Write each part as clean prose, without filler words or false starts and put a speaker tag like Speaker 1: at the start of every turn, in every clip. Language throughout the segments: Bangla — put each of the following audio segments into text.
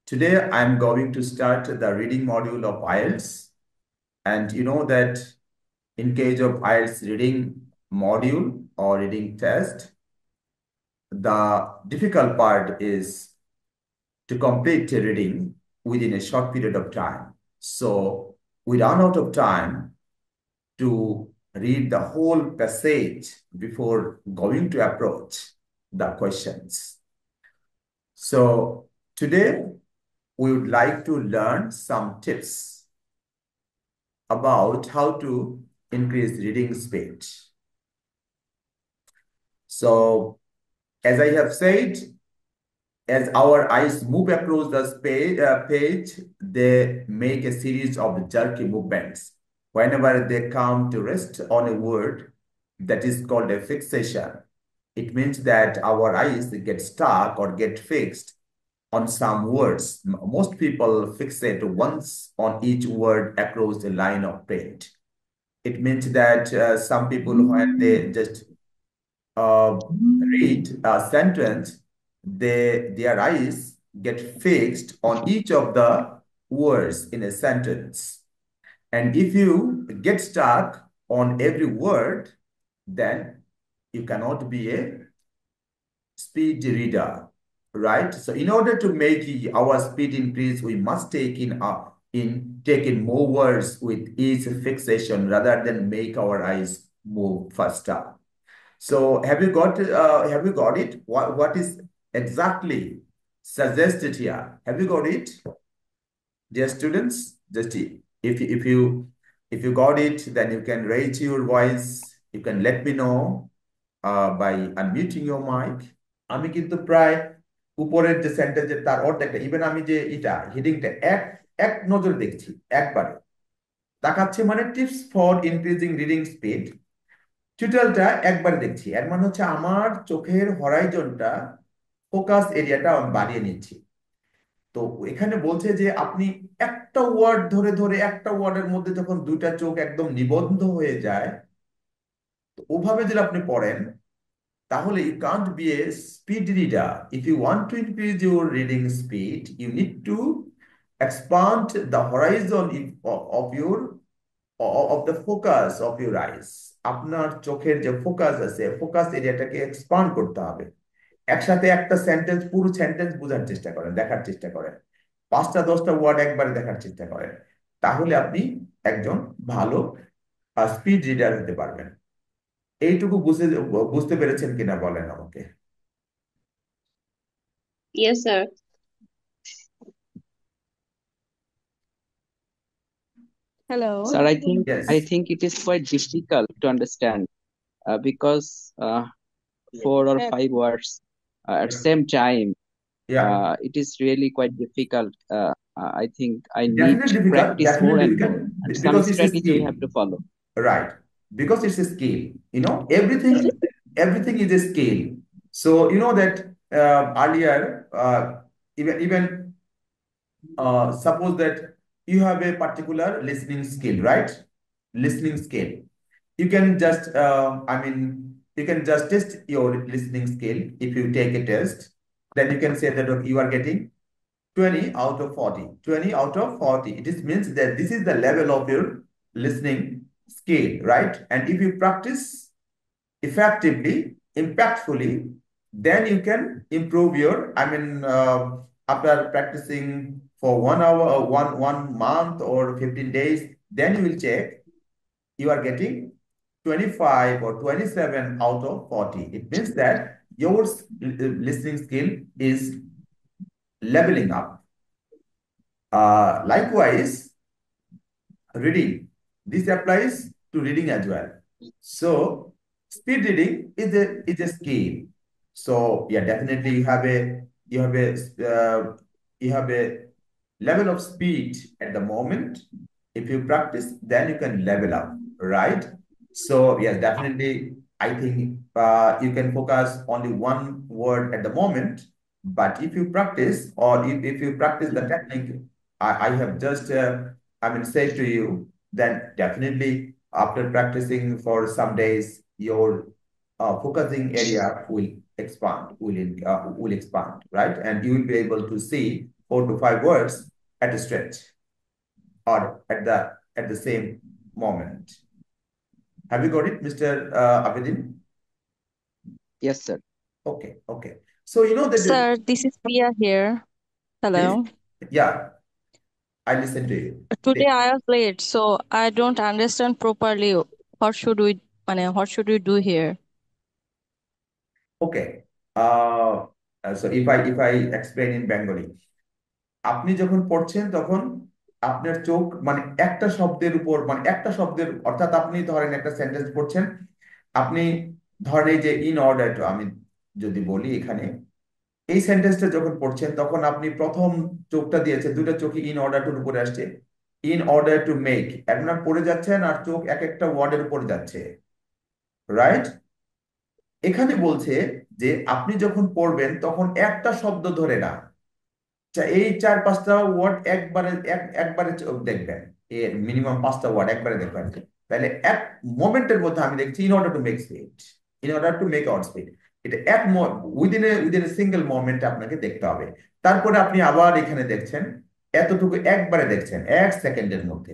Speaker 1: Today I'm going to start the reading module of IELTS. And you know that in case of IELTS reading module or reading test, the difficult part is to complete the reading within a short period of time. So we run out of time to read the whole passage before going to approach the questions. So today we would like to learn some tips about how to increase reading speed. So, as I have said, as our eyes move across the page, they make a series of jerky movements. Whenever they come to rest on a word, that is called a fixation. It means that our eyes get stuck or get fixed on some words. Most people fixate once on each word across a line of page. It means that some people, when they just read a sentence, their eyes get fixed on each of the words in a sentence. And if you get stuck on every word, then you cannot be a speed reader, right? So in order to make our speed increase, we must take in more words with each fixation rather than make our eyes move faster. So have you got it? What is exactly suggested here? Have you got it, dear students? Just if you got it, then you can raise your voice. You can let me know by unmuting your mic. আমি কিন্তু প্রায় উপরের যে সেন্টেন্সের তার অর্ধেকটা ইভেন আমি যে এটা হেডিংটা এক এক নজর দেখছি একবারে তাকাচ্ছে মানে tips for increasing reading speed টিউটোরিয়ালটা একবারে দেখছি এর মানে হচ্ছে আমার চোখের হরাইজনটা ফোকাস এরিয়াটা আমি বাড়িয়ে নিচ্ছি তো এখানে বলছে যে আপনি একটা ওয়ার্ড ধরে ধরে একটা ওয়ার্ডের মধ্যে যখন দুইটা চোখ একদম নিবদ্ধ হয়ে যায় তো ওভাবে যদি আপনি পড়েন তাহলে you can't be a speed reader. If you want to increase your reading speed, you need to expand the horizon of your of the focus of your eyes. আপনার চোখের যে ফোকাস আছে ফোকাস এরিয়াটাকে এক্সপান্ড করতে হবে একসাথে একটা সেন্টেন্স পুরো সেন্টেন্স বোঝার চেষ্টা করেন দেখার চেষ্টা করেন 5টা 10টা ওয়ার্ড একবারে দেখার চেষ্টা করেন তাহলে আপনি একজন ভালো স্পিড রিডার হতে পারবেন এইটুকু বুঝতে পেরেছেন কিনা বলেন আমাকে
Speaker 2: Yes, sir.
Speaker 3: Hello.
Speaker 4: Sir, I think
Speaker 1: Yes.
Speaker 4: it is quite difficult to understand because 4 or 5 words at same time,
Speaker 1: Yeah.
Speaker 4: it is really quite difficult. I think I need
Speaker 1: Definitely difficult.
Speaker 4: practice more
Speaker 1: Definitely
Speaker 4: and
Speaker 1: difficult
Speaker 4: more, and some
Speaker 1: because it's a
Speaker 4: strategy we
Speaker 1: skill,
Speaker 4: have to follow.
Speaker 1: right? Because it's a skill. Everything is a skill. So you know that earlier, even suppose that you have a particular listening skill, right? Listening skill. You can just, you can just test your listening skill. If you take a test, then you can say that okay, you are getting 20 out of 40. 20 out of 40. It is means that this is the level of your listening skill, right? And if you practice effectively, impactfully, then you can improve your, after practicing for 1 hour or one month or 15 days, then you will check you are getting 25 or 27 out of 40. It means that your listening skill is leveling up. Likewise, reading. This applies to reading as well. So speed reading is a skill. So yeah, definitely you have a level of speed at the moment. If you practice, then you can level up, right? So yes, definitely, I think you can focus only one word at the moment. But if you practice, or if you practice the technique I have just said to you, then definitely after practicing for some days, your focusing area will expand, will expand, right? And you will be able to see 4 to 5 words at a stretch or at the same moment. Have you got it, Mr. Abedin?
Speaker 4: Yes, sir.
Speaker 1: Okay, okay. So you know that
Speaker 3: Sir, this is Priya here.
Speaker 1: this,
Speaker 3: Hello.
Speaker 1: yeah, I listen to you.
Speaker 3: Today I was late, so I don't understand properly what should we do here?
Speaker 1: Okay. Uh, so if I explain in Bengali, আপনি যখন পড়ছেন তখন আপনার চোখ মানে একটা শব্দের উপর মানে একটা শব্দের অর্থাৎ আপনি ধরেন একটা সেন্টেন্স পড়ছেন আপনি ধরেন এই যে ইন অর্ডার টু আমি যদি বলি এখানে এই সেন্টেন্সটা যখন পড়ছেন তখন আপনি প্রথম চোখটা দিয়েছে দুইটা চোখই ইন অর্ডার টুর উপরে আসছে ইন অর্ডার টু মেক এখন আর পড়ে যাচ্ছেন আর চোখ এক একটা ওয়ার্ডের উপর যাচ্ছে রাইট এখানে বলছে যে আপনি যখন পড়বেন তখন একটা শব্দ ধরে না এই 4-5টা ওয়ার্ড একবারে দেখবেন এর মিনিমাম 5টা ওয়ার্ড একবারে দেখবেন তাহলে এক মোমেন্টের মধ্যে আমি দেখছি in order to make speed in order to make our speed এটা উইদিন এ সিঙ্গেল মোমেন্ট আপনাকে দেখতে হবে তারপরে আপনি আবার এখানে দেখছেন এতটুকু একবারে দেখছেন 1 সেকেন্ডের মধ্যে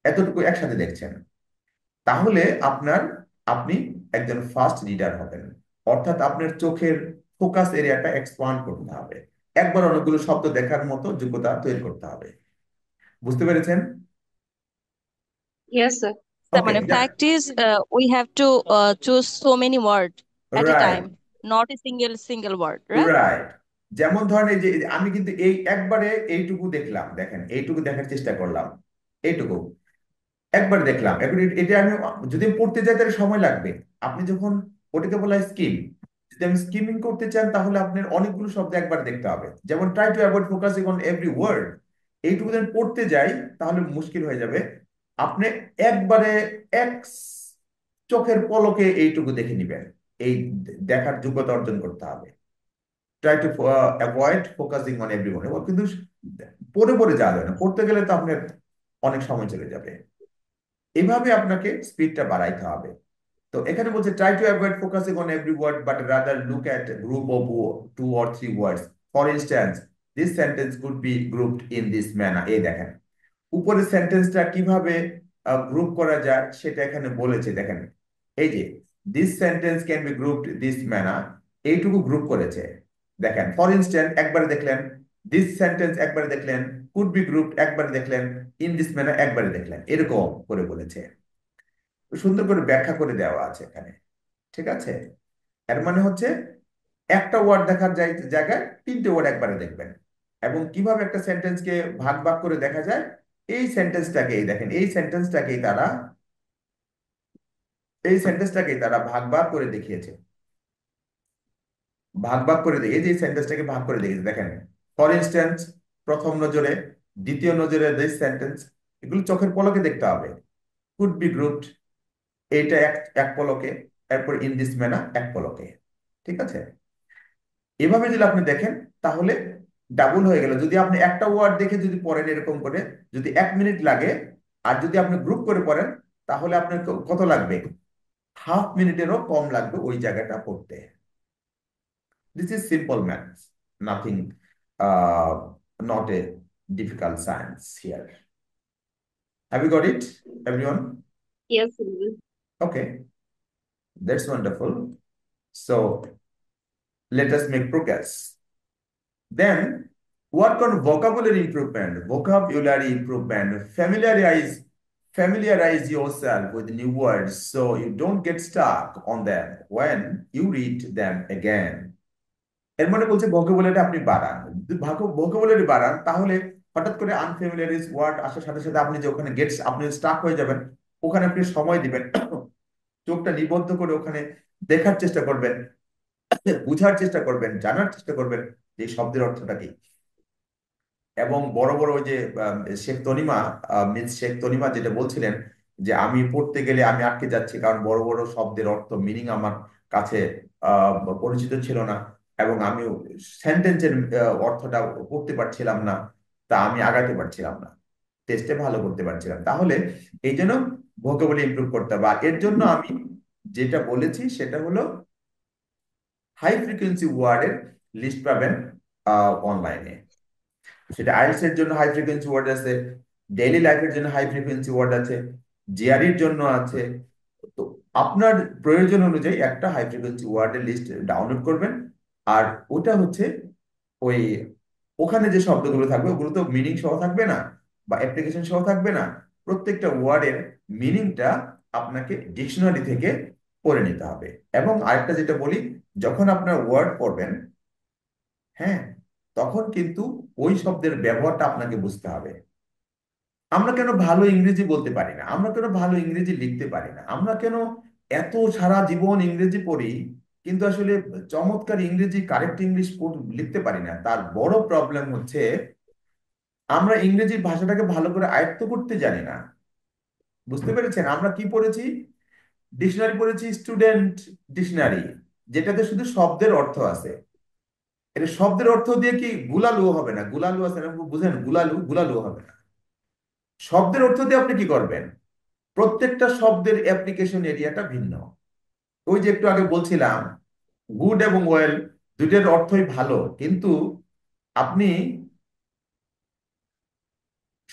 Speaker 1: এতটুকু একসাথে দেখছেন তাহলে আপনি একজন ফাস্ট রিডার হবেন অর্থাৎ আপনার চোখের ফোকাস এরিয়াটা এক্সপান্ড করতে হবে একবার অনেকগুলো শব্দ দেখার মতো যোগ্যতা তৈরি করতে হবে বুঝতে পেরেছেন
Speaker 2: Yes, sir.
Speaker 1: Okay
Speaker 3: Fact is, we have to choose so many words at a
Speaker 1: right
Speaker 3: time, not a single word, right?
Speaker 1: Right যেমন ধরেন এই যে আমি কিন্তু এই একবারে এইটুকু দেখলাম দেখেন এইটুকু দেখার চেষ্টা করলাম এইটুকু একবার দেখলাম এখন এটা আমি যদি আমি পড়তে যাই তাহলে সময় লাগবে আপনি যখন ওটাকে বলা হয় স্কিম যদি আমি স্কিমিং করতে চান তাহলে আপনার অনেকগুলো শব্দ একবার দেখতে হবে যেমন try to avoid focusing on every word এইটুকু যদি আমি পড়তে যাই তাহলে মুশকিল হয়ে যাবে আপনি একবারে এক চোখের পলকে এইটুকু দেখে নিবেন এই দেখার যোগ্যতা অর্জন করতে হবে try to avoid focusing on every word কিন্তু পড়ে পড়ে যাওয়া যায় না পড়তে গেলে তো আপনার অনেক সময় চলে যাবে এভাবে আপনাকে স্পিডটা বাড়াইতে হবে তো এখানে বলছে try to avoid focusing on every word but rather look at group of 2 or 3 words for instance this sentence could be grouped in this manner এই দেখেন উপরের সেন্টেন্সটা কিভাবে গ্রুপ করা যায় সেটা এখানে বলেছে দেখেন এই যে this sentence can be grouped this manner এইটুকু গ্রুপ করেছে দেখেন ফর ইনস্ট্যান্স একবারে দেখলেন দিস সেন্টেন্স একবারে দেখলেন কুড বি গ্রুপড একবারে দেখলেন ইন দিস ম্যানার একবারে দেখলেন এরকম করে বলেছে সুন্দর করে ব্যাখ্যা করে দেওয়া আছে এখানে ঠিক আছে এর মানে হচ্ছে একটা ওয়ার্ড দেখার জায়গায় 3টে ওয়ার্ড একবারে দেখবেন এবং কিভাবে একটা সেন্টেন্সকে ভাগ ভাগ করে দেখা যায় এই সেন্টেন্সটাকেই দেখেন এই সেন্টেন্সটাকেই তারা ভাগ ভাগ করে দেখিয়েছে ভাগ ভাগ করে দেখে এই যে সেন্টেন্সটাকে ভাগ করে দেখিয়েছে দেখেন ফর ইনস্ট্যান্স প্রথম নজরে দ্বিতীয় নজরে দিস সেন্টেন্স এগুলো চোখের পলকে দেখতে হবে কুড বি গ্রুপড এইটা এক এক পলকে এরপর ইন দিস ম্যানার এক পলকে ঠিক আছে এভাবে যদি আপনি দেখেন তাহলে ডাবল হয়ে গেল যদি আপনি একটা ওয়ার্ড দেখে যদি পড়েন এরকম করে যদি 1 মিনিট লাগে আর যদি আপনি গ্রুপ করে পড়েন তাহলে আপনার কত লাগবে হাফ মিনিটেরও কম লাগবে ওই জায়গাটা পড়তে this is simple maths nothing not a difficult science here have you got it everyone
Speaker 2: Yes, sir.
Speaker 1: Okay that's wonderful so let us make progress. Then work on vocabulary improvement, familiarize yourself with new words so you don't get stuck on them when you read them again. এর মানে বলছে ভোকাবুলারি আপনি বাড়ান যদি ভোকাবুলারি বাড়ান তাহলে হঠাৎ করে আনফ্যামিলিয়ারিজ ওয়ার্ড আসার সাথে সাথে আপনি যে ওখানে আপনি স্টাক হয়ে যাবেন ওখানে আপনি সময় দিবেন চোখটা নিবদ্ধ করে ওখানে দেখার চেষ্টা করবেন বুঝার চেষ্টা করবেন জানার চেষ্টা করবেন যে শব্দের অর্থটা কি এবং বড় বড় ওই যে মিস শেখ তনিমা যেটা বলছিলেন যে আমি পড়তে গেলে আমি আটকে যাচ্ছি কারণ বড় বড় শব্দের অর্থ মিনিং আমার কাছে পরিচিত ছিল না এবং আমি সেন্টেন্সের অর্থটা পড়তে পারছিলাম না তা আমি আগাতে পারছিলাম না টেস্টে ভালো করতে পারছিলাম তাহলে এই জন্য ভোকাবুলারি ইমপ্রুভ করতে হবে আর এর জন্য আমি যেটা বলেছি সেটা হলো হাই ফ্রিকোয়েন্সি ওয়ার্ডের লিস্ট পাবেন অনলাইনে সেটা আইএলটিএস এর জন্য হাই ফ্রিকোয়েন্সি ওয়ার্ড আছে, ডেইলি লাইফের জন্য হাই ফ্রিকোয়েন্সি ওয়ার্ড আছে, জিআরইর জন্য আছে। তো আপনার প্রয়োজন অনুযায়ী একটা হাই ফ্রিকোয়েন্সি ওয়ার্ডের লিস্ট ডাউনলোড করবেন। আর ওটা হচ্ছে ওই ওখানে যে শব্দগুলো থাকবে ওগুলো তো মিনিং সহ থাকবে না বা অ্যাপ্লিকেশন সহ থাকবে না। প্রত্যেকটা ওয়ার্ডের মিনিংটা আপনাকে ডিকশনারি থেকে পড়ে নিতে হবে। এবং আরেকটা যেটা বলি, যখন আপনার ওয়ার্ড পড়বেন, হ্যাঁ, তখন কিন্তু ওই শব্দের ব্যবহারটা আপনাকে বুঝতে হবে। আমরা কেন ভালো ইংরেজি বলতে পারি না, আমরা কেন ভালো ইংরেজি লিখতে পারি না, আমরা কেন এত সারা জীবন ইংরেজি পড়ি কিন্তু আসলে চমৎকার ইংরেজি কারেক্ট ইংলিশ লিখতে পারি না? তার বড় প্রবলেম হচ্ছে আমরা ইংরেজি ভাষাটাকে ভালো করে আয়ত্ত করতে জানি না। বুঝতে পেরেছেন? আমরা কি পড়েছি? ডিকশনারি পড়েছি, স্টুডেন্ট ডিকশনারি, যেটাতে শুধু শব্দের অর্থ আছে। এটা শব্দের অর্থ দিয়ে কি গুলালু হবে না? গুলালু আছে না, বুঝেন? গুলালু গুলালু হবে না। শব্দের অর্থ দিয়ে আপনি কি করবেন? প্রত্যেকটা শব্দের অ্যাপ্লিকেশন এরিয়াটা ভিন্ন। ওই যে একটু আগে বলছিলাম, গুড এবং ওয়েল দুইটার অর্থই ভালো, কিন্তু আপনি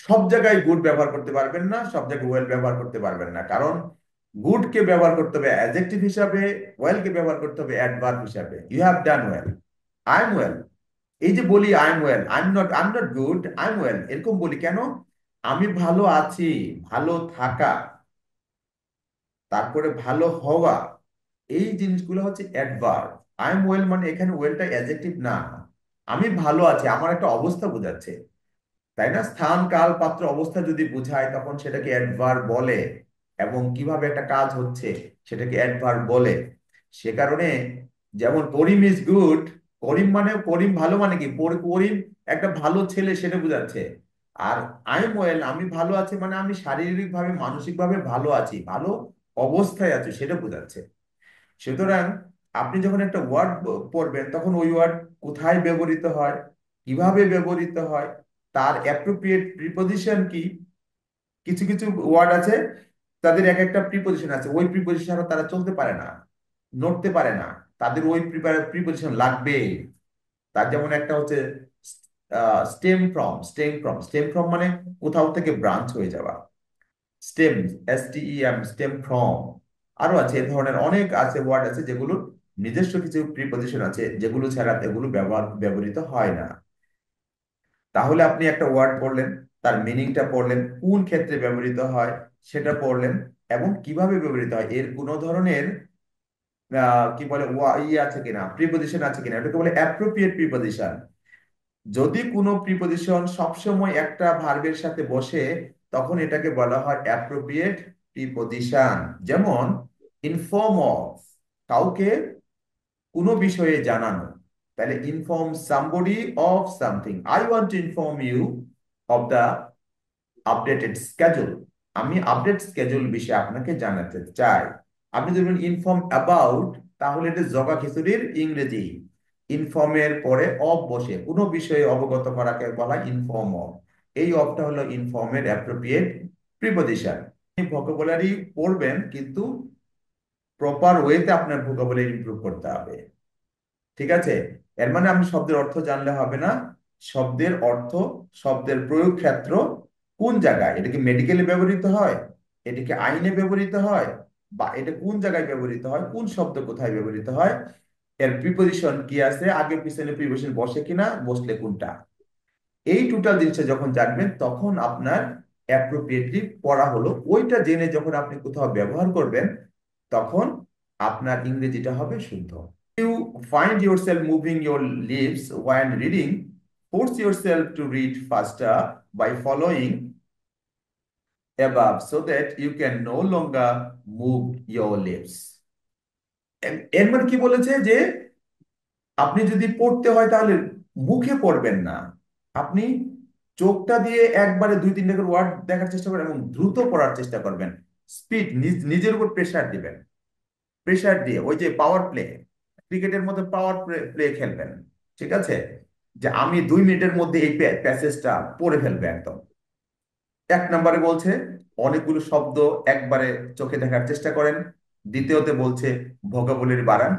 Speaker 1: সব জায়গায় গুড ব্যবহার করতে পারবেন না, সব জায়গায় ওয়েল ব্যবহার করতে পারবেন না। কারণ গুডকে ব্যবহার করতে হবে অ্যাডজেক্টিভ হিসাবে, ওয়েলকে ব্যবহার করতে হবে অ্যাডভার্ব হিসাবে। You have done well, I am well. এই যে বলি I am well, I am not good, I am well, এরকম বলি কেন? আমি ভালো আছি, ভালো থাকা, তারপরে ভালো হওয়া, এই জিনিসগুলো হচ্ছে অ্যাডভার্ব। আই এম ওয়েল মানে এখানে ওয়েলটা অ্যাডজেক্টিভ না। আমি ভালো আছি আমার একটা অবস্থা বোঝাচ্ছে, তাই না? স্থান কাল পাত্র অবস্থা যদি বোঝায় তখন সেটাকে অ্যাডভার্ব বলে। এবং কিভাবে একটা কাজ হচ্ছে সেটাকে অ্যাডভার্ব বলে। সে কারণে যেমন করিম ইজ গুড, করিম মানে করিম ভালো মানে কি, করিম একটা ভালো ছেলে সেটা বোঝাচ্ছে। আর আই এম ওয়েল আমি ভালো আছি মানে আমি শারীরিক ভাবে মানসিক ভাবে ভালো আছি, ভালো অবস্থায় আছি সেটা বোঝাচ্ছে। সুতরাং আপনি যখন একটা ওয়ার্ড পড়বেন তখন ওই ওয়ার্ড কোথায় ব্যবহৃত হয়, কিভাবে ব্যবহৃত হয়, তার অ্যাপ্রোপ্রিয়েট প্রিপজিশন কি। কিছু কিছু ওয়ার্ড আছে তাদের এক একটা প্রিপজিশন আছে, ওই প্রিপজিশন ছাড়া তারা চলতে পারে না, নড়তে পারে না, তাদের ওই প্রিপজিশন লাগবে। তার যেমন একটা হচ্ছে স্টেম ফ্রম মানে কোথাও থেকে ব্রাঞ্চ হয়ে যাওয়া, স্টেম, STEM, স্টেম ফ্রম। আরো আছে এ ধরনের অনেক আছে, ওয়ার্ড আছে যেগুলো নিজস্ব কিছু প্রিপজিশন আছে যেগুলো ছাড়া এগুলো ব্যবহৃত হয় না। তাহলে আপনি একটা ওয়ার্ড পড়লেন, তার মিনিংটা পড়লেন, কোন ক্ষেত্রে ব্যবহৃত হয় সেটা পড়লেন, এবং কিভাবে ব্যবহৃত হয়, এর কোনো ধরনের কি বলে আছে কিনা, প্রিপজিশন আছে কিনা, এটাকে বলে অ্যাপ্রোপ্রিয়েট প্রিপজিশন। যদি কোনো প্রিপজিশন সবসময় একটা ভার্বের সাথে বসে তখন এটাকে বলা হয় অ্যাপ্রোপ্রিয়েট প্রিপজিশন। যেমন ইনফর্ম অফ, কাউকে কোনো বিষয়ে জানানো, তাহলে inform somebody of something. I want to inform you of the updated schedule, আমি আপডেট স্কেজুল বিষয়ে আপনাকে জানাতে চাই। আপনি যদি ইনফর্ম অ্যাবাউট, তাহলে এটা জগা খিচুড়ির ইংরেজি। ইনফর্মের পরে অফ বসে কোনো বিষয়ে অবগত করাকে বলা ইনফর্ম অফ। এই অফটা হলো ইনফর্মের অ্যাপ্রোপ্রিয়েট প্রিপজিশন। ভোকাবুলারি পড়বেন কিন্তু প্রপার ওয়েতে আপনার ভোকাবুলারি ইমপ্রুভ করতে হবে। ঠিক আছে? এর মানে আপনি শব্দের অর্থ জানলে হবে না, শব্দের অর্থ, শব্দের প্রয়োগ ক্ষেত্র কোন জায়গায়, এটা কি মেডিকেলে ব্যবহৃত হয়, এটা কি আইনে ব্যবহৃত হয়, বা এটা কোন জায়গায় ব্যবহৃত হয়, কোন শব্দ কোথায় ব্যবহৃত হয়, এর প্রিপজিশন কি আছে, আগে পিছনে প্রিপজিশন বসে কিনা, বসলে কোনটা, এই টোটাল জিনিসটা যখন জানবেন তখন আপনার অ্যাপ্রোপ্রিয়েটলি পড়া হলো। ওইটা জেনে যখন আপনি কোথাও ব্যবহার করবেন তখন আপনার ইংরেজিটা হবে শুদ্ধ। You find yourself moving your lips while reading, force yourself to read faster by following above so that you can no longer move your lips. এর মানে কি বলেছে যে আপনি যদি পড়তে হয় তাহলে মুখে পড়বেন না, আপনি চোখটা দিয়ে একবারে দুই তিনটা করে ওয়ার্ড দেখার চেষ্টা করবেন এবং দ্রুত পড়ার চেষ্টা করবেন। স্পিড, নিজের উপর প্রেসার দিবেন, প্রেসার দিয়ে ওই যে পাওয়ার প্লে, ক্রিকেটের মধ্যে পাওয়ার প্লে খেলবেন। ঠিক আছে? যে আমি 2 মিনিটের মধ্যে এই প্যাসেজটা পড়ে ফেলবে একদম। এক নম্বরে বলছে অনেকগুলো শব্দ একবারে চোখে দেখার চেষ্টা করেন। দ্বিতীয়তে বলছে ভোকাবুলারি বাড়ান।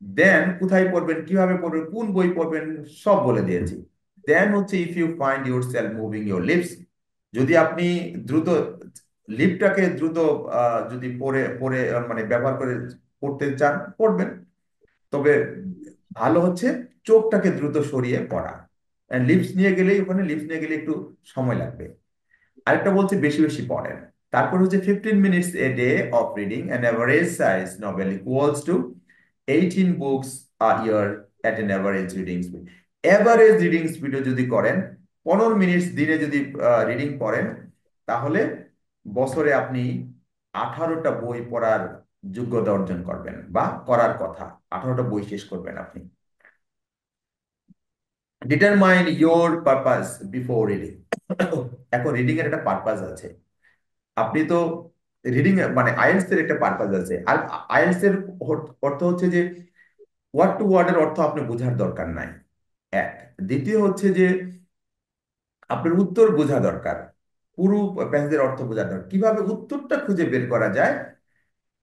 Speaker 1: দেন কোথায় পড়বেন, কিভাবে পড়বেন, কোন বই পড়বেন সব বলে দিয়েছি। দেন হচ্ছে if you find yourself moving your lips, যদি আপনি দ্রুত লিপটাকে দ্রুত যদি পরে পরে মানে ব্যবহার করে পড়তে চান পড়বেন, তবে ভালো হচ্ছে চোখটাকে দ্রুত সরিয়ে পড়া। লিপস নিয়ে গেলেই ওখানে লিপস নিয়ে গেলে একটু সময় লাগবে। আরেকটা বলছে বেশি বেশি পড়েন। তারপর হচ্ছে 15 minutes a day of reading, an average size novel equals to 18 books a year at an average reading speed। Average reading স্পিডে যদি করেন, 15 মিনিট দিনে যদি রিডিং পড়েন, তাহলে বছরে আপনি 18টা বই পড়ার যোগ্যতা অর্জন করবেন, বা করার কথা 18টা বই শেষ করবেন আপনি। Determine your purpose before reading. এখন রিডিং এর একটা পারপাস আছে। আপনি তো রিডিং মানে আইএলটিএস এর একটা পারপাস আছে, আর আইএলটিএস এর অর্থ হচ্ছে যে ওয়ার্ড টু ওয়ার্ডের অর্থ আপনি বোঝার দরকার নাই, এক। দ্বিতীয় হচ্ছে যে আপনার উত্তর বোঝা দরকার, পুরো প্যাসেজের অর্থ বোঝা দরকার, কিভাবে উত্তরটা খুঁজে বের করা যায়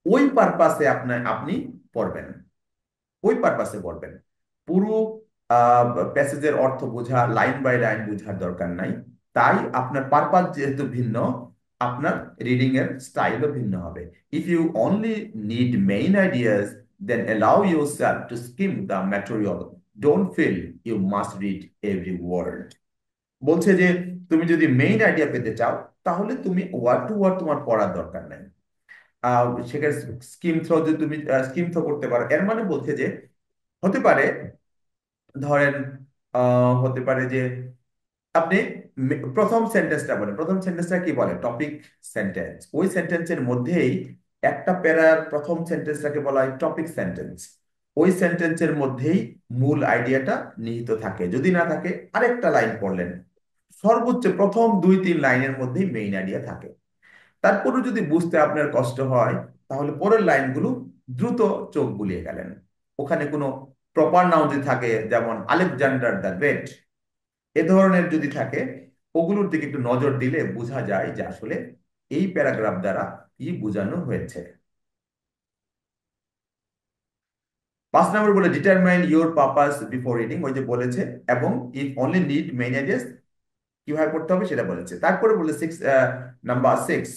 Speaker 1: ওই পারপাসে আপনি পড়বেন, ওই পারপাসে পড়বেন। পুরো প্যাসেজের অর্থ বোঝা, লাইন বাই লাইন বোঝার দরকার নাই। তাই আপনার পারপাস যেহেতু ভিন্ন, আপনার রিডিং এর স্টাইলও ভিন্ন হবে। If you only need main ideas, then allow yourself to skim the material, don't feel you must read every word. বলছে যে তুমি যদি মেইন আইডিয়া পেতে চাও, তাহলে তুমি ওয়ার্ড টু ওয়ার্ড তোমার পড়ার দরকার নাই। সেখানে স্কিম থ্রো যদি তুমি স্কিম থ্রো করতে পারো, এর মানে বলছে যে হতে পারে, ধরেন হতে পারে যে আপনি প্রথম সেন্টেন্সটা বলেন, প্রথম সেন্টেন্সটা কি বলে, টপিক সেন্টেন্স। ওই সেন্টেন্সের মধ্যেই একটা প্যারার প্রথম সেন্টেন্সটাকে বলা হয় টপিক সেন্টেন্স। ওই সেন্টেন্সের মধ্যেই মূল আইডিয়াটা নিহিত থাকে। যদি না থাকে, আরেকটা লাইন পড়লেন, সর্বোচ্চ প্রথম 2-3 লাইনের মধ্যেই মেইন আইডিয়া থাকে। তারপরে যদি বুঝতে আপনার কষ্ট হয়, তাহলে পরের লাইনগুলো দ্রুত চোখ বুলিয়ে গেলেন। ওখানে কোনো প্রপার নাউন যদি থাকে, যেমন আলেকজান্ডার দ্য গ্রেট, এ ধরনের যদি থাকে, ওগুলোর দিকে একটু নজর দিলে বোঝা যায় যে আসলে এই প্যারাগ্রাফ দ্বারা কি বোঝানো হয়েছে। 5 নম্বর বলে determine your purpose before reading, ওই যে বলেছে, এবং if only need main ideas কিভাবে পড়তে হবে সেটা বলেছে। তারপরে বলে number 6,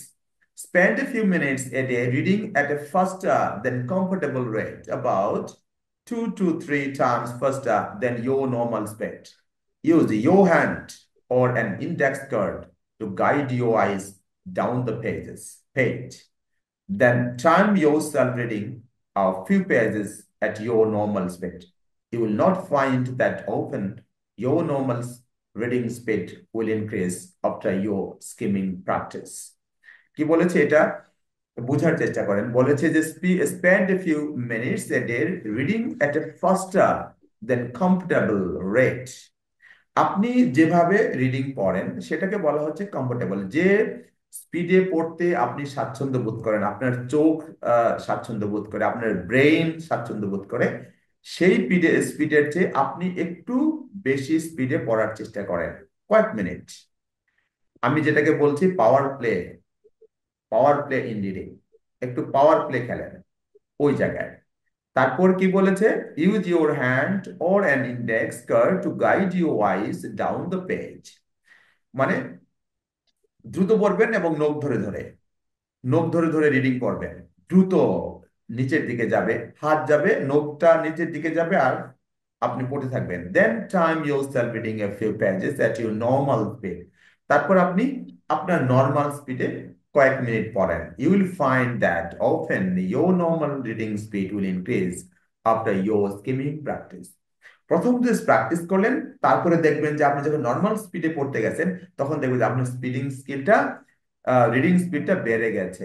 Speaker 1: spend a few minutes a day reading at a faster than comfortable rate, about 2 to 3 times faster than your normal speed. Use your hand or an index card to guide your eyes down the page. Then time yourself reading a few pages at your normal speed. You will not find that often your normal reading speed will increase after your skimming practice. কি বলেছে এটা বোঝার চেষ্টা করেন। বলেছে যে spend a few minutes a day reading at a faster than comfortable rate। আপনি যেভাবে রিডিং পড়েন সেটাকে বলা হচ্ছে কমফোর্টেবল। যে স্পিডে পড়তে আপনি স্বাচ্ছন্দ্য বোধ করেন, আপনার চোখ স্বাচ্ছন্দ্য বোধ করে, আপনার ব্রেইন স্বাচ্ছন্দ্য বোধ করে, সেই স্পিডের চেয়ে আপনি একটু বেশি স্পিডে পড়ার চেষ্টা করেন কয়েক মিনিট। আমি যেটাকে বলছি power play, power play in reading, একটু পাওয়ার প্লে খেলেন ওই জায়গায়। তারপর কি বলেছে, use your hand or an index card to guide your eyes down the page. মানে দ্রুত পড়বেন এবং নোখ ধরে ধরে, নোখ ধরে ধরে রিডিং করবেন। দ্রুত নিচের দিকে যাবে, হাত যাবে, নোখটা নিচের দিকে যাবে, আর আপনি পড়তে থাকবেন। Then time yourself reading a few pages at your normal speed. তারপর আপনি আপনার নর্মাল স্পিডে কয়েক মিনিট পড়েন। You will find that often your normal reading speed will increase after your skimming practice. প্রথম যে প্র্যাকটিস করলেন, তারপরে দেখবেন যে আপনি যখন নর্মাল স্পিডে পড়তে গেছেন, তখন দেখবেন যে আপনার স্পিডিং স্কিলটা, রিডিং স্পিডটা বেড়ে গেছে,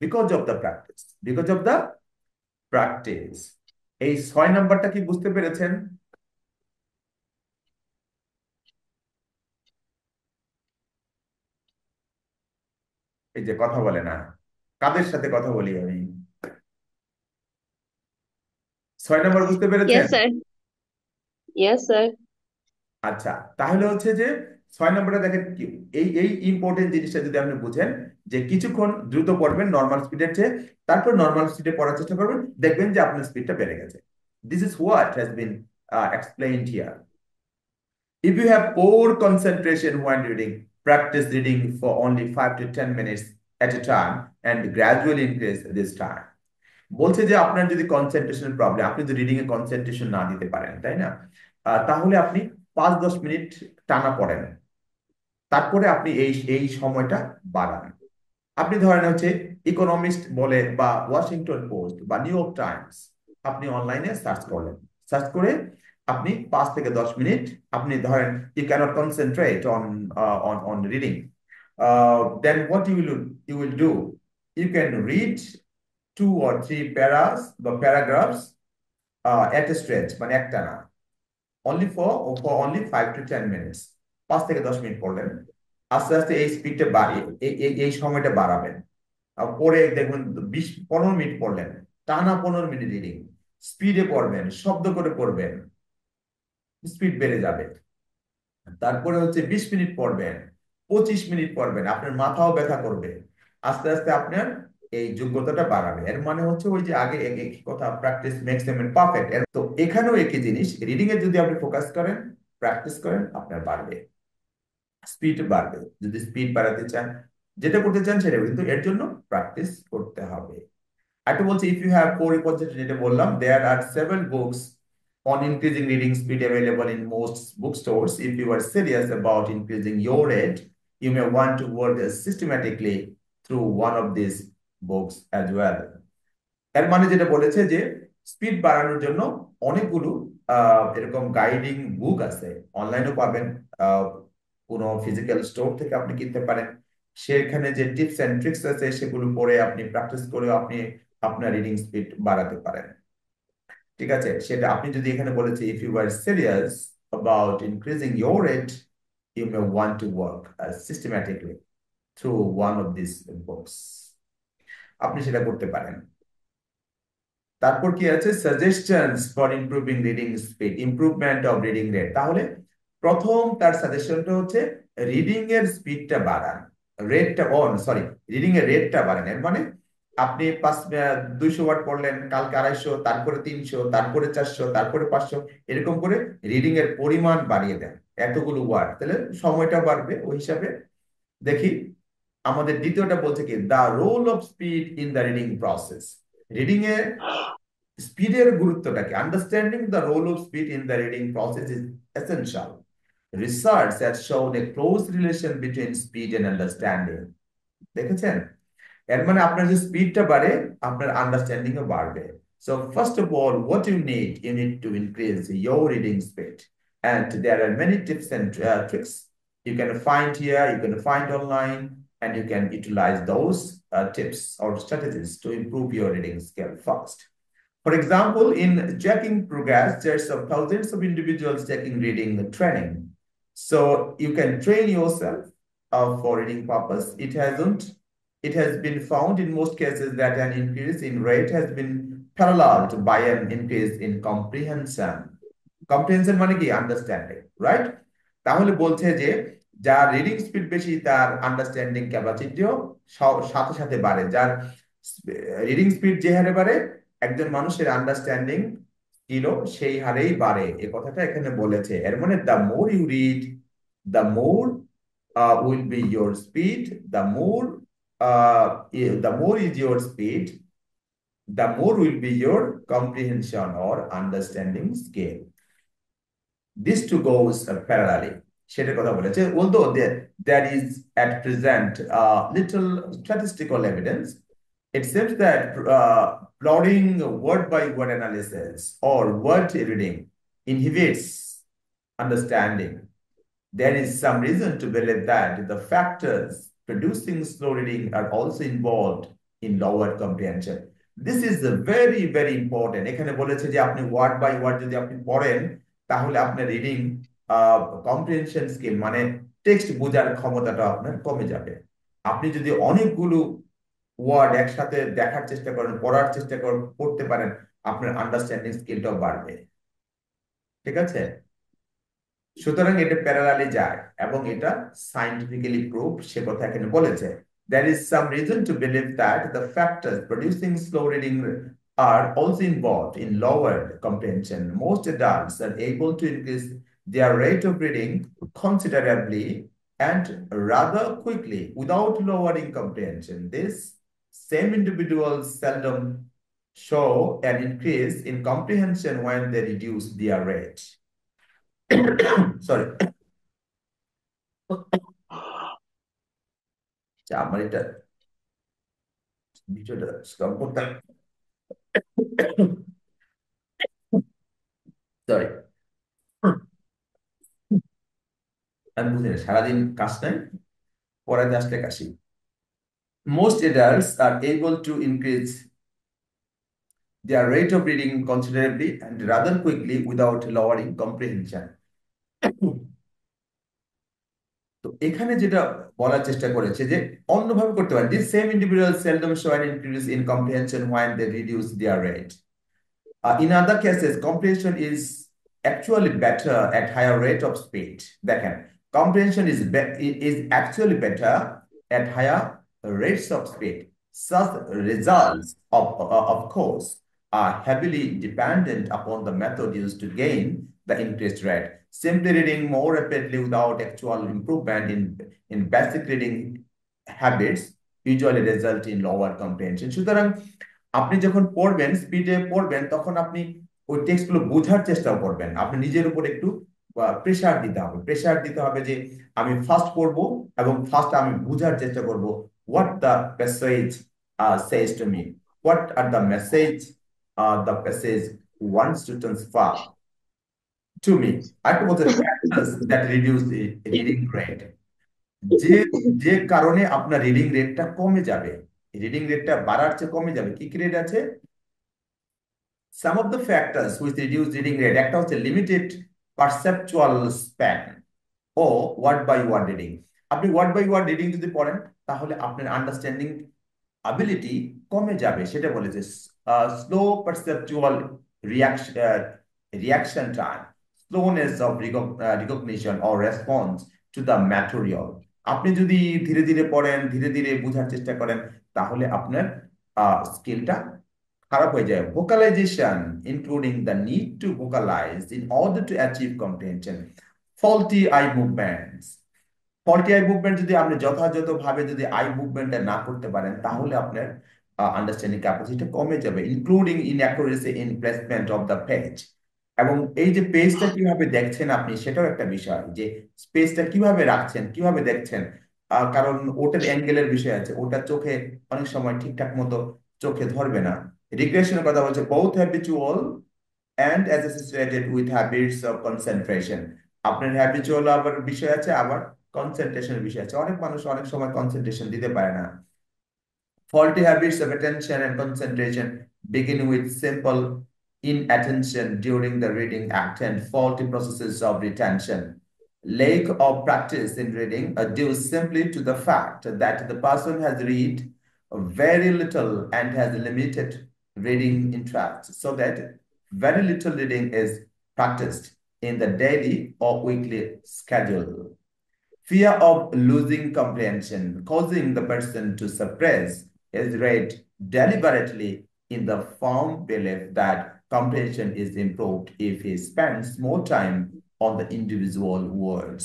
Speaker 1: because of the practice, because of the practice. এই 6 নম্বরটা কি বুঝতে পেরেছেন? এই যে কথা বলে না, কাদের সাথে কথা বলি আমি? 6 নম্বর বুঝতে পেরেছেন?
Speaker 2: Yes, sir. Yes, sir.
Speaker 1: আচ্ছা, তাহলে হচ্ছে যে 6 নম্বরে দেখেন এই এই ইম্পর্টেন্ট জিনিসটা যদি আপনি বুঝেন, যে কিছুক্ষণ দ্রুত পড়বেন নর্মাল স্পিডের চেয়ে, তারপর নর্মাল স্পিডে পড়ার চেষ্টা করবেন, দেখবেন যে আপনার স্পিডটা বেড়ে গেছে। This is what has been explained here. If you have poor concentration when reading, practice reading for only 5 to 10 minutes at a time and gradually increase this time. বলছে যে আপনার যদি কনসেন্ট্রেশনের প্রবলেম, আপনি যদি রিডিং এ কনসেন্ট্রেশন না দিতে পারেন, তাই না? তাহলে আপনি 5-10 মিনিট টানা পড়েন, তারপরে আপনি এই এই সময়টা বাড়ান। আপনি ধরেন হচ্ছে ইকোনমিস্ট বলে বা ওয়াশিংটন পোস্ট বা নিউ ইয়র্ক টাইমস, আপনি অনলাইনে সার্চ করলেন, সার্চ করে আপনি 5 থেকে 10 মিনিট আপনি ধরেন you can't concentrate on reading, then what you will do, you can read 2 or 3 paras বা প্যারাগ্রাফস এট এ স্ট্রেচ, মানে একটানা, only for only 5 to 10 minutes, 5 থেকে 10 মিনিট পড়লেন। আস্তে আস্তে এই স্পিডটা বাড়িয়ে এই সময়টা বাড়াবেন। পরে দেখবেন 20-15 মিনিট পড়লেন, টানা 15 মিনিট রিডিং, স্পিডে পড়বেন, শব্দ করে পড়বেন, স্পিড বেড়ে যাবে। তারপরে হচ্ছে 20 মিনিট পড়বেন, 25 মিনিট পড়বেন, আপনার মাথাও ব্যথা করবে। আস্তে আস্তে আপনার এই যোগ্যতাটা বাড়াবে। এর মানে হচ্ছে ওই যে আগে একই কথা, practice makes a man perfect. তো এখানেও একই জিনিস, রিডিং এ যদি আপনি ফোকাস করেন, প্র্যাকটিস করেন, আপনার বাড়বে, স্পিড বাড়বে। যদি স্পিড বাড়াতে চান, যেটা করতে চান সেটা, কিন্তু এর জন্য প্র্যাকটিস করতে হবে। একটা বলছে if you have poor concentration, যেটা বললাম, there are several books on increasing reading speed available in most bookstores. If you are serious about increasing your rate, you may want to work systematically through one of these books as well. এর মানে যেটা বলেছে যে স্পিড বাড়ানোর জন্য অনেকগুলো এরকম গাইডিং বুক আছে, অনলাইনেও পাবেন, কোনো ফিজিক্যাল স্টোর থেকে আপনি কিনতে পারেন। সেখানে যে টিপস এন্ড ট্রিক্স আছে সেগুলো পড়ে আপনি প্র্যাকটিস করে আপনি আপনার রিডিং স্পিড বাড়াতে পারেন। ঠিক আছে, সেটা আপনি যদি এখানে বলেছে if you are serious about increasing your rate, you may want to work systematically through one of this books, আপনি সেটা করতে পারেন। তারপর কি আছে, suggestions for improving reading speed, improvement of reading rate. তাহলে প্রথম তার সাজেশনটা হচ্ছে রিডিং এর স্পিডটা বাড়ান, রেটটা সরি রিডিং এর রেটটা বাড়ান। এর মানে আপনি 200 ওয়ার্ড পড়লেন, কালকে 250, তারপরে 300, তারপরে 400, তারপরে 500, এরকম করে রিডিং এর পরিমাণ বাড়িয়ে দেন, এতগুলো ওয়ার্ড, তাহলে সময়টা বাড়বে ওই হিসাবে। দেখি আমাদের দ্বিতীয়টা বলছে কি, the role of speed in the reading process. Reading এ স্পিডের গুরুত্বটাকে, understanding the role of speed in the reading process is essential. Research has shown a close relation between speed and understanding. দেখেছেন, এর মানে আপনার যে স্পিডটা বাড়ে, আপনার আন্ডারস্ট্যান্ডিং ও বাড়বে। So first of all, what you need to increase your reading speed, and there are many tips and tricks you can find here, you can find online, and you can utilize those tips or strategies to improve your reading skill fast. For example, in checking progress, there's thousands of individuals taking reading training. So you can train yourself for reading purpose. It has been found in most cases that an increase in rate has been paralleled by an increase in comprehension. Comprehension মানে কি, আন্ডারস্ট্যান্ডিং, রাইট? তাহলে বলছে যে যার রিডিং স্পিড বেশি, তার আন্ডারস্ট্যান্ডিং ক্যাপাসিটিও সাথে সাথে বাড়ে। যার রিডিং স্পিড যে হারে বাড়ে, একজন মানুষের আন্ডারস্ট্যান্ডিং স্কিলও সেই হারেই বাড়ে, এ কথাটা এখানে বলেছে। এর মানে the more you read, the more will be your speed, the more is your speed, the more will be your comprehension or understanding skill. These two goes parallelly. সেটার কথা বলেছে, although there is at present little statistical evidence, it seems that plotting word by word analysis or word reading inhibits understanding. There is some reason to believe that the factors producing slow reading are also involved in lower comprehension. This is very, very important. এখানে বলেছে যে আপনি ওয়ার্ড বাই ওয়ার্ড যদি আপনি পড়েন, তাহলে আপনার রিডিং কম্প্রিহেনশন স্কিল মানে টেক্সট বোঝার ক্ষমতাটা আপনার কমে যাবে। আপনি যদি অনেকগুলো ওয়ার্ড একসাথে দেখার চেষ্টা করেন, পড়ার চেষ্টা করেন, পড়তে পারেন, আপনার আন্ডারস্ট্যান্ডিং স্কিলটাও বাড়বে। ঠিক আছে, সুতরাং এটা প্যারালালি যায় এবং এটা সায়েন্টিফিক্যালি প্রুভ, সে কথা এখানে বলেছে। There is some reason to believe that the factors producing slow reading are also involved in lowered comprehension. Most adults are able to increase their rate of reading considerably and rather quickly without lowering comprehension. This same individuals seldom show an increase in comprehension when they reduce their rate. Sorry. আমার এটা ভিডিওটা স্টপ করতে সরি আমি বুঝি না সারাদিন কাজ নাই পড়াতে আসলে কাশি most adults are able to increase their rate of reading considerably and rather quickly without lowering comprehension. তো এখানে যেটা বলার চেষ্টা করেছে যে অন্যভাবে করতে পারেন this same individuals seldom show an increase in comprehension when they reduce their rate. In other cases, comprehension is actually better at higher rate of speed. দেখেন, comprehension is actually better at higher rates of speed. Such results, of course, are heavily dependent upon the method used to gain the increased rate. Simply reading more rapidly without actual improvement in basic reading habits usually result in lower comprehension. সুতরাং আপনি যখন পড়বেন স্পিডে পড়বেন তখন আপনি ওই টেক্সটগুলো বোঝার চেষ্টা করবেন আপনি নিজের উপর একটু প্রেসার দিতে হবে যে আমি ফার্স্ট পড়বো এবং ফার্স্ট আমি বোঝার চেষ্টা করব what the passage says to me, what are the passage wants to transfer to me. I suppose the factors that reduce the reading rate. যে যে কারণে আপনার রিডিং রেটটা কমে যাবে রিডিং রেটটা বাড়ার চেয়ে কমে যাবে কি কি রেট আছে some of the factors which reduce reading rate একটা হচ্ছে limited perceptual span O word by word reading আপনি word by word reading যদি পড়েন তাহলে আপনার আন্ডারস্ট্যান্ডিং ability কমে যাবে সেটা বলেছে slow perceptual reaction time slowness of recognition or response to the material আপনি যদি ধীরে ধীরে পড়েন ধীরে ধীরে বোঝার চেষ্টা করেন তাহলে আপনার স্কিলটা খারাপ হয়ে যায় vocalization including the need to vocalize in order to achieve comprehension faulty eye movements যদি আপনি যথাযথভাবে যদি আই মুভমেন্টটা না করতে পারেন তাহলে আপনার আন্ডারস্ট্যান্ডিং ক্যাপাসিটি কমে যাবে including inaccuracy in placement of the page এবং এই যে পেজটা কিভাবে দেখছেন আপনি সেটাও একটা বিষয় যে স্পেসটা কিভাবে রাখছেন কিভাবে দেখছেন কারণ ওটার অ্যাঙ্গেলের বিষয় আছে ওটা চোখে অনেক সময় ঠিকঠাক মতো চোখে ধরবে না রিগ্রেশনের কথা বলছে both habitual and associated with habits of concentration আপনার হ্যাবিচুয়াল আবার বিষয় আছে আবার কনসেন্ট্রেশনের বিষয় আছে অনেক মানুষ অনেক সময় কনসেন্ট্রেশন দিতে পারে না faulty habits of attention and concentration begin with simple inattention during the reading act and faulty processes of retention lack of practice in reading are due simply to the fact that the person has read very little and has limited reading interest so that very little reading is practiced in the daily or weekly schedule. Fear of losing comprehension causing the person to suppress his rate deliberately in the firm belief that comprehension is improved if he spends more time on the individual words.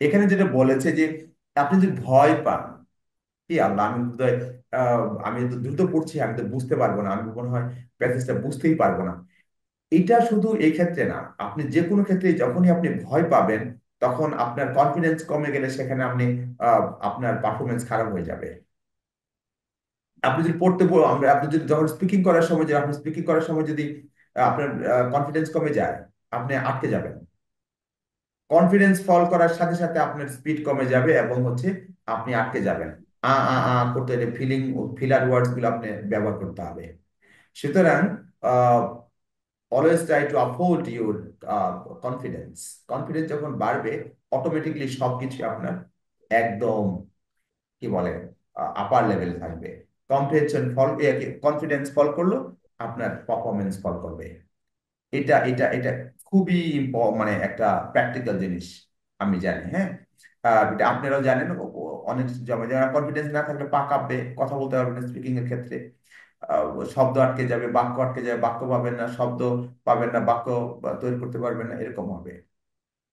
Speaker 1: এখানে যেটা বলেছে যে আপনি যদি ভয় পান কি আল্লাহ আমি তো দ্রুত পড়ছি আমি তো বুঝতে পারবো না আমি মনে হয় প্যাসেজটা বুঝতেই পারবো না এটা শুধু এই ক্ষেত্রে না আপনি যে কোনো ক্ষেত্রে যখনই আপনি ভয় পাবেন তখন আপনার কনফিডেন্স কমে গেলে সেখানে আপনি আপনার পারফরমেন্স খারাপ হয়ে যাবে আপনি যদি আপনি যদি যখন স্পিকিং করার সময় আপনি স্পিকিং করার সময় যদি আপনার কনফিডেন্স কমে যায় আপনি আটকে যাবেন কনফিডেন্স ফল করার সাথে সাথে আপনার স্পিড কমে যাবে এবং হচ্ছে আপনি আটকে যাবেন করতে হলে ফিলার ওয়ার্ডস গুলো আপনি ব্যবহার করতে হবে সুতরাং always try to uphold your confidence যখন বাড়বে অটোমেটিকলি সবকিছু আপনার একদম কি বলে আপার লেভেল থাকবে কনফিডেন্স ফল করলো আপনার পারফরমেন্স ফল করবে এটা এটা এটা খুবই মানে একটা প্র্যাকটিক্যাল জিনিস আমি জানি হ্যাঁ এটা আপনারাও জানেন অনেক কনফিডেন্স না থাকলে পা কাঁপবে কথা বলতে পারবেন না স্পিকিং এর ক্ষেত্রে শব্দ আটকে যাবে বাক্য আটকে যাবে বাক্য পাবেন না শব্দ পাবেন না বাক্য তৈরি করতে পারবেন না এরকম হবে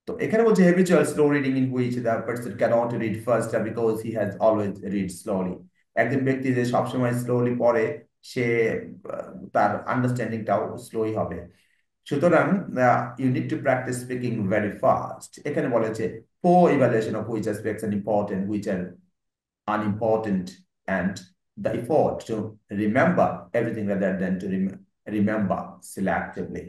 Speaker 1: তো এখানে বলছে habitual slow reading in which the person cannot read first because he has always read slowly. একজন ব্যক্তি যে সবসময় স্লোলি পড়ে সে তার আন্ডারস্ট্যান্ডিংটাও স্লোই হবে। সুতরাং you need to practice speaking very fast. এখানে বলেছে for evaluation of which aspects are important, which are unimportant, and the effort to remember everything rather than to remember selectively.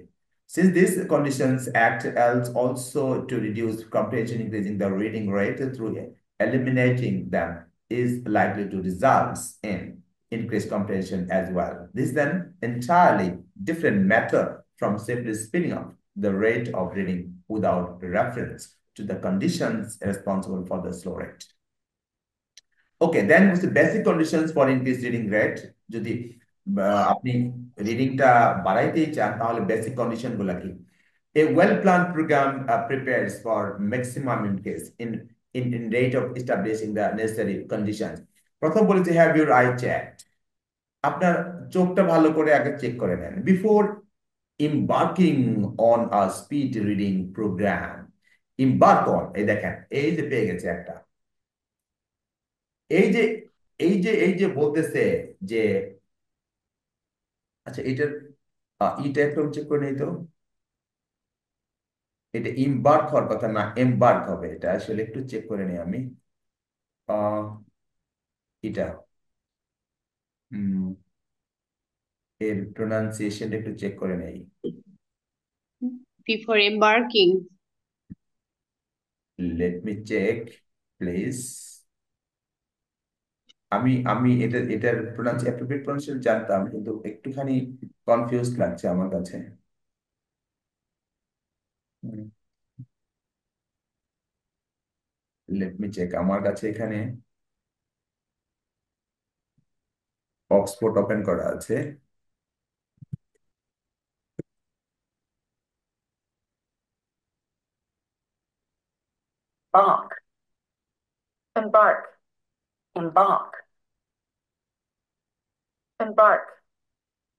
Speaker 1: Since these conditions act as also to reduce comprehension, increasing the reading rate through eliminating them is likely to result in increased comprehension as well. This is an entirely different method from simply speeding up the rate of reading without reference to the conditions responsible for the slow rate. ওকে, দেন হচ্ছে basic conditions for increase reading rate. যদি আপনি রিডিংটা বাড়াইতেই চান তাহলে বেসিক কন্ডিশন গুলা কি? A well-planned program prepares for maximum increase in rate of establishing the necessary conditions. প্রথম বলেছে have your eye checked. আপনার চোখটা ভালো করে আগে চেক করে নেন before embarking on a speed reading program. embark on, এই দেখেন এই যে পেয়ে গেছে একটা, এই যে এই যে বলতেছে যে, আচ্ছা এটার ইটা একটু চেক করে নেই তো, এটা ইমবার্ক হওয়ার কথা না, এমবার্ক হবে, এটা আসলে একটু চেক করে নিই আমি। এটা এর প্রোনাউন্সিয়েশনটা একটু চেক করে নেই।
Speaker 2: Before embarking.
Speaker 1: Let me check please. আমি এটার অ্যাপ্রোপ্রিয়েট প্রোনাউন্সিয়েশন জানতাম, কিন্তু একটুখানি কনফিউজ লাগছে আমার কাছে। লেট মি চেক, আমার কাছে এখানে অক্সফোর্ড ওপেন করা আছে।
Speaker 5: Embark, embark, embark, embark.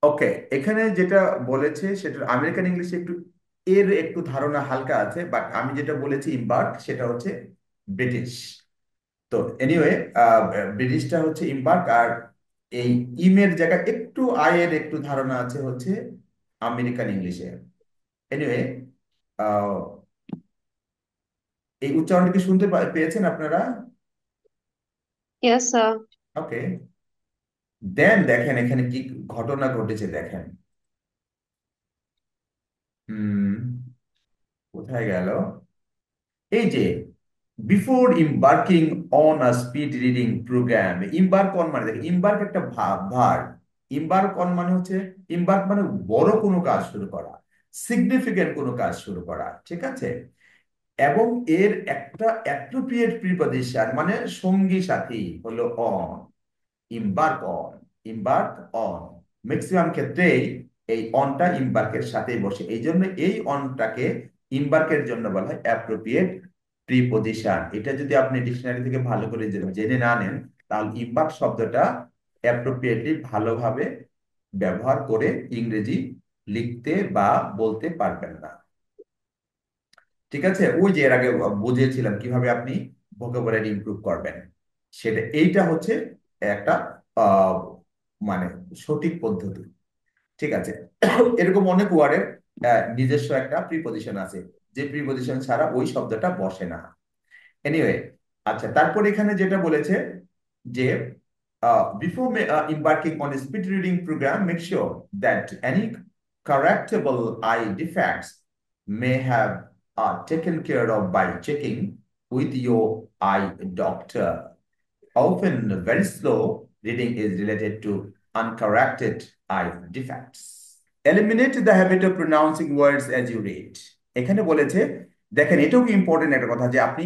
Speaker 1: ওকে, এখানে যেটা বলেছে সেটা আমেরিকান ইংলিশে একটু ধারণা হালকা আছে, বাট আমি যেটা বলেছি ইম্বার্ক সেটা হচ্ছে ব্রিটিশ। তো এনিওয়ে ব্রিটিশটা হচ্ছে ইম্বার্ক, আর এই ইমের জায়গায় একটু আয়ের একটু ধারণা আছে হচ্ছে আমেরিকান ইংলিশে। এনিওয়ে এই উচ্চারণটা কি শুনতে পেয়েছেন আপনারা?
Speaker 2: Yes, sir.
Speaker 1: ওকে, দেন দেখেন এখানে কি ঘটনা ঘটেছে দেখেন। কোথায় গেল? এই যে before embarking on a speed reading program, embark on মানে দেখেন ইম্বার্ক একটা ভার্ব। ইম্বার্ক অন মানে হচ্ছে, ইম্বার্ক মানে বড় কোনো কাজ শুরু করা, সিগনিফিকেন্ট কোনো কাজ শুরু করা, ঠিক আছে? এবং এর একটা অ্যাপ্রোপ্রিয়েট প্রিপজিশন মানে সঙ্গী সাথী হলো অন। ইম্বার্ক অন, ইম্বার্ক অন, ম্যাক্সিমাম ক্ষেত্রেই এই অনটা ইম্বার্কের সাথেই বসে, এই জন্য এই অনটাকে ইম্বার্কের জন্য বলা হয় অ্যাপ্রোপ্রিয়েট প্রিপজিশন। এটা যদি আপনি ডিকশনারি থেকে ভালো করে জেনে না নেন তাহলে ইম্বার্ক শব্দটা অ্যাপ্রোপ্রিয়েটলি ভালোভাবে ব্যবহার করে ইংরেজি লিখতে বা বলতে পারবেন না। ঠিক আছে, ওই যে এর আগে বুঝিয়েছিলাম কিভাবে আপনি ভোকাবুলারি ইমপ্রুভ করবেন, সেটা এইটা হচ্ছে একটা আহ মানে সঠিক পদ্ধতি। ঠিক আছে, এরকম অনেক ওয়ার্ডের নিজস্ব একটা প্রিপজিশন আছে, যে প্রিপজিশন ছাড়া ওই শব্দটা বসে না। এনিওয়ে, আচ্ছা তারপর এখানে যেটা বলেছে যে before embarking on a speed reading program, make sure that any correctable eye defects may have taken care of by checking with your eye doctor. Often very slow reading is related to uncorrected eye defects. Eliminate the habit of pronouncing words as you read. এখানে বলেছে দেখেন, এটাও কি ইম্পর্টেন্ট একটা কথা যে আপনি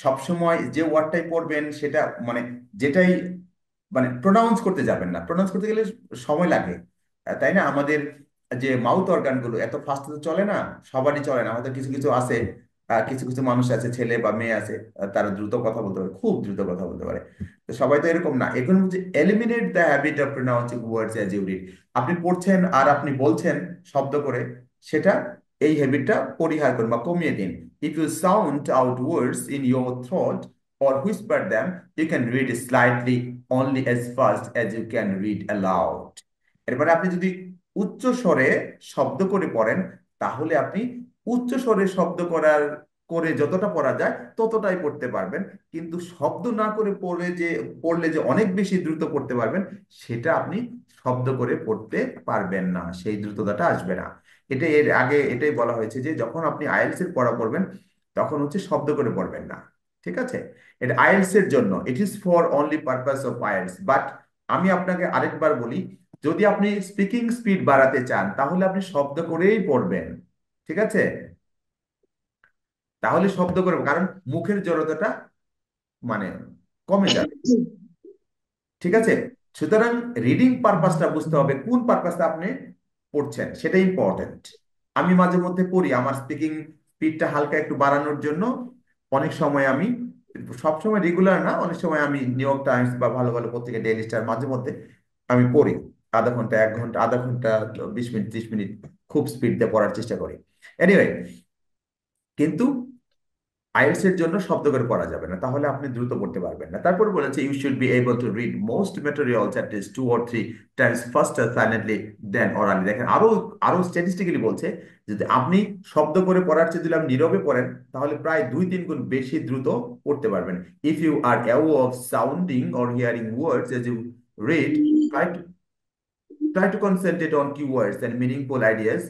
Speaker 1: সবসময় যে ওয়ার্ডটাই পড়বেন সেটা মানে যেটাই মানে প্রোনাউন্স করতে যাবেন না। প্রোনাউন্স করতে গেলে সময় লাগে, তাই না? আমাদের যে মাউথ অর্গান গুলো এত ফাস্ট তো চলে না, সবারই চলে না, হয়তো কিছু কিছু আছে, কিছু কিছু মানুষ আছে, ছেলে বা মেয়ে আছে, তারা দ্রুত কথা বলতে পারে, খুব দ্রুত কথা বলতে পারে। তো সবাই তো এরকম না। এখন হচ্ছে eliminate the habit of pronouncing words as you read. আপনি পড়ছেন আর আপনি বলছেন শব্দ করে, সেটা এই হ্যাবিটটা পরিহার করুন বা কমিয়ে দিন। if you sound out words in your throat or whisper them, you can read slightly only as fast as you can read aloud. এরপরে আপনি যদি উচ্চ স্বরে শব্দ করে পড়েন, তাহলে আপনি উচ্চ স্বরে শব্দ করে যতটা পড়া যায় ততটাই পড়তে পারবেন। কিন্তু শব্দ না করে পড়লে যে অনেক বেশি দ্রুত পড়তে পারবেন, সেটা আপনি শব্দ করে পড়তে পারবেন না, সেই দ্রুততাটা আসবে না। এর আগে এটাই বলা হয়েছে যে যখন আপনি আইএলটিএস এর পড়া পড়বেন, তখন হচ্ছে শব্দ করে পড়বেন না। ঠিক আছে? এটা আইএলটিএস এর জন্য, it is for only purpose of IELTS. But আমি আপনাকে আরেকবার বলি, যদি আপনি স্পিকিং স্পিড বাড়াতে চান, তাহলে আপনি শব্দ করেই পড়বেন। ঠিক আছে? তাহলে শব্দ করে, কারণ মুখের জড়তাটা মানে কমে যাবে। ঠিক আছে? সুতরাং রিডিং পারপাসটা বুঝতে হবে, কোন পারপাসটা আপনি পড়ছেন সেটা ইম্পর্টেন্ট। আমি মাঝে মধ্যে পড়ি আমার স্পিকিং স্পিডটা হালকা একটু বাড়ানোর জন্য। অনেক সময় আমি, সবসময় রেগুলার না, অনেক সময় আমি নিউ ইয়র্ক টাইমস বা ভালো ভালো পত্রিকা, ডেইলি স্টার মাঝে মধ্যে আমি পড়ি। আধা ঘন্টা, 1 ঘন্টা, আধা ঘন্টা, 20 মিনিট, 30 মিনিট খুব স্পিড দিয়ে পড়ার চেষ্টা করি। এনিওয়ে, কিন্তু আইএলটিএস এর জন্য শব্দ করে পড়া যাবে না, তাহলে আপনি দ্রুত পড়তে পারবেন না। তারপর বলেছে you should be able to read most materials at least 2 or 3 times faster silently than orally. দেখেন, আরো আরো স্ট্যাটিস্টিক্যালি বলছে, যদি আপনি শব্দ করে পড়ার চেয়ে যদি আপনি নীরবে পড়েন, তাহলে প্রায় 2-3 গুণ বেশি দ্রুত পড়তে পারবেন। If you are aware of sounding or hearing words as you read, try to concentrate on keywords and meaningful ideas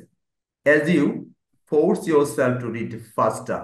Speaker 1: as you force yourself to read faster.